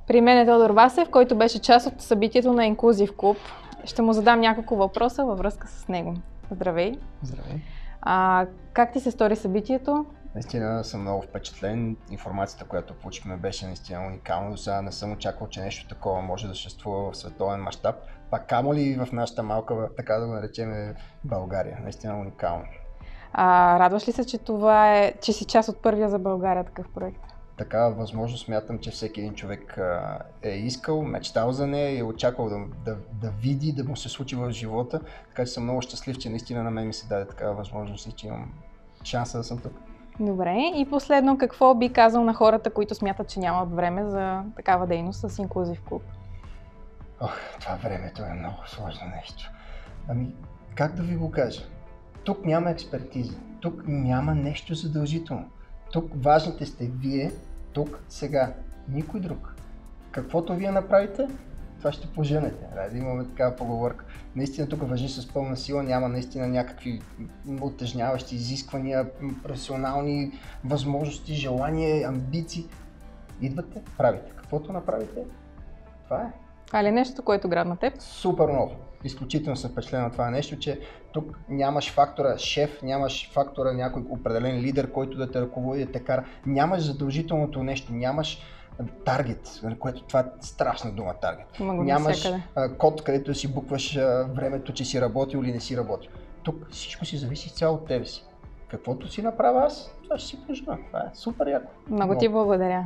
При мен е Тодор Васев, който беше част от събитието на Inclusive Club. Ще му задам няколко въпроса във връзка с него. Здравей! Здравей! Как ти се стори събитието? Наистина съм много впечатлен. Информацията, която получихме, беше наистина уникална. До сега не съм очаквал, че нещо такова може да съществува в световен мащаб. Пак камо ли в нашата малка, така да го наречем, България. Наистина уникално. Радваш ли се, че си част от първия за България такъв проект? Така възможно смятам, че всеки един човек е искал, мечтал за нея и е очаквал да види, да му се случи в живота. Така че съм много щастлив, че наистина на мен ми се даде такава възможност и че имам шанса да съм тук. Добре. И последно, какво би казал на хората, които смятат, че нямат време за такава дейност с Inclusive Club? Това времето е много сложно нещо. Как да ви го кажа? Тук няма експертиза, тук няма нещо задължително. Тук важните сте вие, тук, сега, никой друг. Каквото вие направите, това ще поженете. Да имаме такава поговорка. Наистина тук важи с пълна сила, няма наистина някакви утежняващи изисквания, професионални възможности, желания, амбиции. Идвате, правите. Каквото направите, това е. Това ли е нещо, което грабна теб? Супер много. Изключително съм впечатлен на това нещо, че тук нямаш фактора шеф, нямаш фактора някой определен лидер, който да те ръководи, да те кара. Нямаш задължителното нещо, нямаш таргет, което това е страшна дума таргет. Нямаш код, където да си букваш времето, че си работил или не си работил. Тук всичко си зависи цяло от тебе си. Каквото си направя аз, това ще си пожена. Това е супер яко. Много ти благодаря.